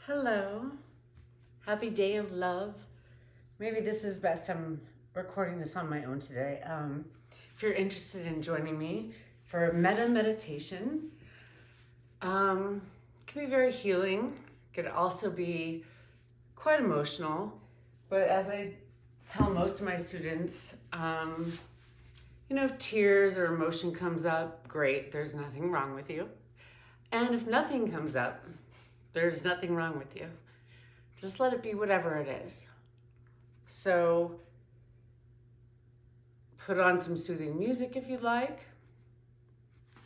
Hello. Happy day of love. Maybe this is best I'm recording this on my own today. If you're interested in joining me for metta meditation, it can be very healing. It could also be quite emotional. But as I tell most of my students, if tears or emotion comes up, great, there's nothing wrong with you. And if nothing comes up, there's nothing wrong with you. Just let it be whatever it is. So put on some soothing music if you'd like.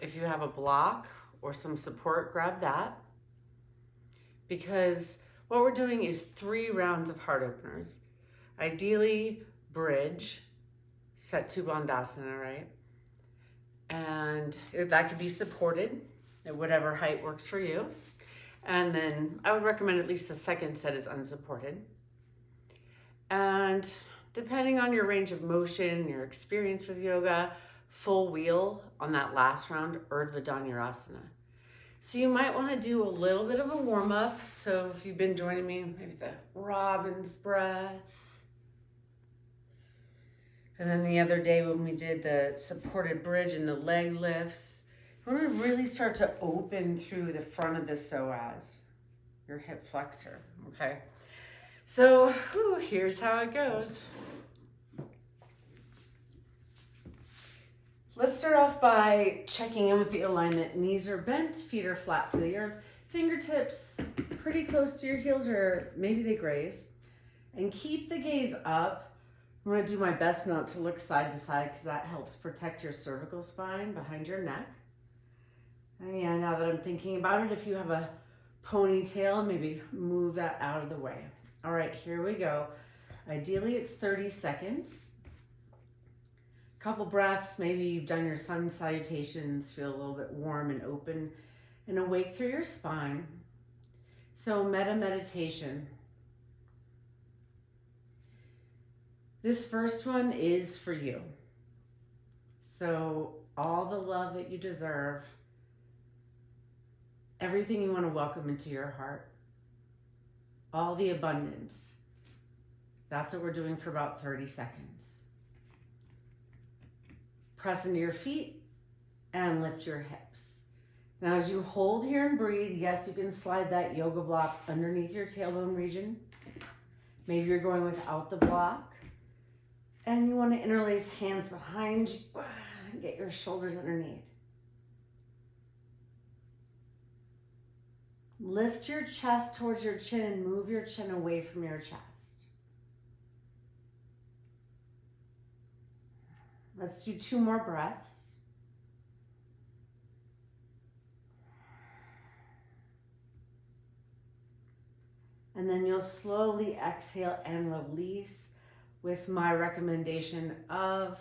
If you have a block or some support, grab that. Because what we're doing is 3 rounds of heart openers. Ideally, bridge, Setu Bandhasana, right? And that could be supported at whatever height works for you. And then I would recommend at least the second set is unsupported. And depending on your range of motion, your experience with yoga, full wheel on that last round, Urdhva Dhanurasana. So you might want to do a little bit of a warm up. So if you've been joining me, maybe the robin's breath. And then the other day when we did the supported bridge and the leg lifts, you want to really start to open through the front of the psoas, your hip flexor, okay? So here's how it goes. Let's start off by checking in with the alignment. Knees are bent, feet are flat to the earth, fingertips pretty close to your heels or maybe they graze. And keep the gaze up. I'm going to do my best not to look side to side because that helps protect your cervical spine behind your neck. And yeah, now that I'm thinking about it, if you have a ponytail, maybe move that out of the way. All right, here we go. Ideally, it's 30 seconds. Couple breaths, maybe you've done your sun salutations, feel a little bit warm and open and awake through your spine. So metta meditation. This first one is for you. So all the love that you deserve, everything you want to welcome into your heart, all the abundance. That's what we're doing for about 30 seconds. Press into your feet and lift your hips. Now as you hold here and breathe, yes, you can slide that yoga block underneath your tailbone region. Maybe you're going without the block. And you want to interlace hands behind you and get your shoulders underneath. Lift your chest towards your chin and move your chin away from your chest. Let's do 2 more breaths. And then you'll slowly exhale and release with my recommendation of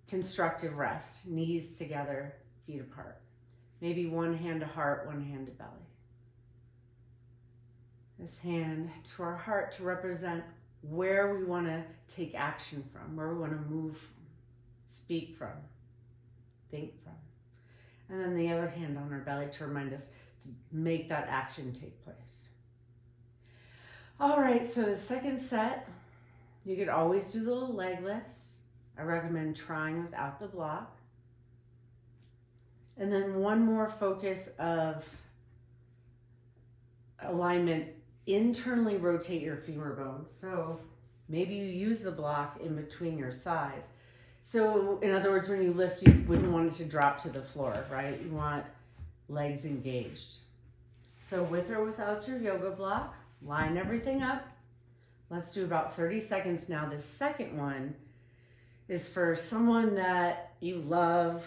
constructive rest. Knees together, feet apart. Maybe one hand to heart, one hand to belly. This hand to our heart to represent where we want to take action from, where we want to move from, speak from, think from. And then the other hand on our belly to remind us to make that action take place. All right, so the second set, you could always do little leg lifts. I recommend trying without the block. And then one more focus of alignment. Internally rotate your femur bones. So maybe you use the block in between your thighs. So in other words, when you lift, you wouldn't want it to drop to the floor, right? You want legs engaged. So with or without your yoga block, line everything up. Let's do about 30 seconds now. This second one is for someone that you love,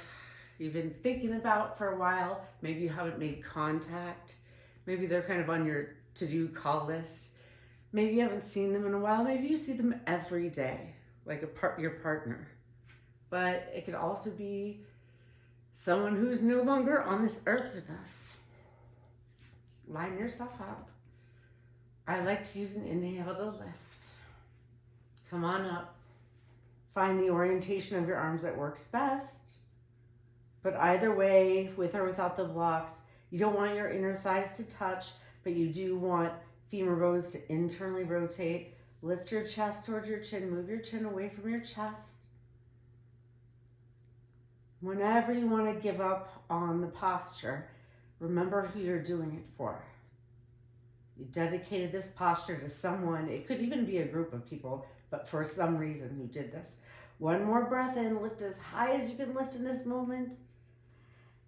you've been thinking about for a while. Maybe you haven't made contact. Maybe they're kind of on your to-do call list. Maybe you haven't seen them in a while. Maybe you see them every day, like your partner. But it could also be someone who's no longer on this earth with us. Line yourself up. I like to use an inhale to lift. Come on up. Find the orientation of your arms that works best. But either way, with or without the blocks, you don't want your inner thighs to touch. but you do want femur bones to internally rotate. Lift your chest towards your chin, move your chin away from your chest. Whenever you want to give up on the posture, remember who you're doing it for. You dedicated this posture to someone. It could even be a group of people, but for some reason you did this. One more breath in, lift as high as you can lift in this moment.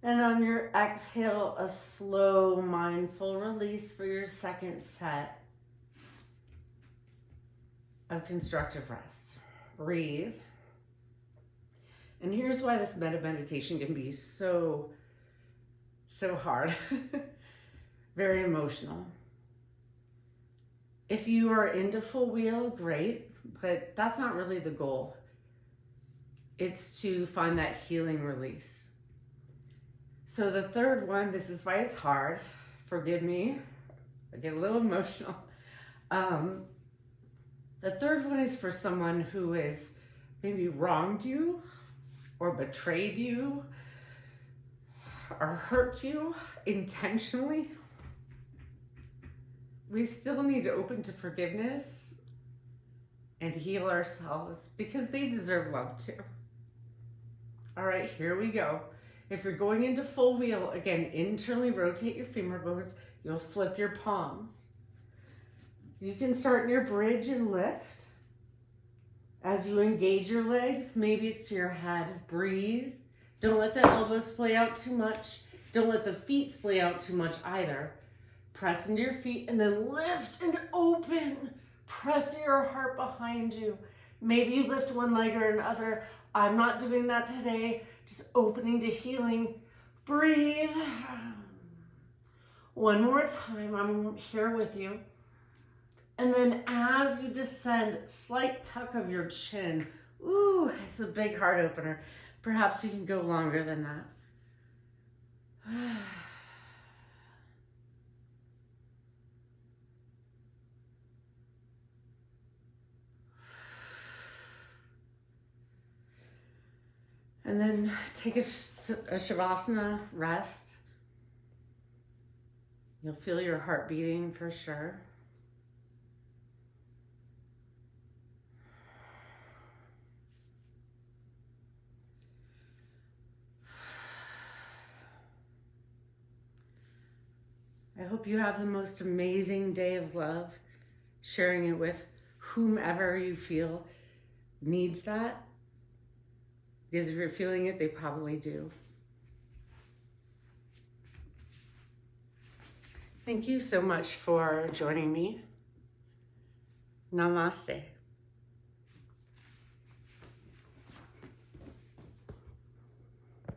And on your exhale, a slow, mindful release for your second set of constructive rest. Breathe. And here's why this meditation can be so hard. Very emotional. If you are into full wheel, great, but that's not really the goal. It's to find that healing release. So the third one, this is why it's hard. Forgive me, I get a little emotional. The third one is for someone who has maybe wronged you or betrayed you or hurt you intentionally. We still need to open to forgiveness and heal ourselves because they deserve love too. All right, here we go. If you're going into full wheel, again, internally rotate your femur bones. You'll flip your palms. You can start in your bridge and lift. As you engage your legs, maybe it's to your head. Breathe. Don't let the elbows splay out too much. Don't let the feet splay out too much either. Press into your feet and then lift and open. Press your heart behind you. Maybe you lift one leg or another. I'm not doing that today. Just opening to healing. Breathe. One more time. I'm here with you. And then as you descend, slight tuck of your chin. Ooh, it's a big heart opener. Perhaps you can go longer than that. And then take a Shavasana, rest. You'll feel your heart beating for sure. I hope you have the most amazing day of love, sharing it with whomever you feel needs that. Because if you're feeling it, they probably do. Thank you so much for joining me. Namaste.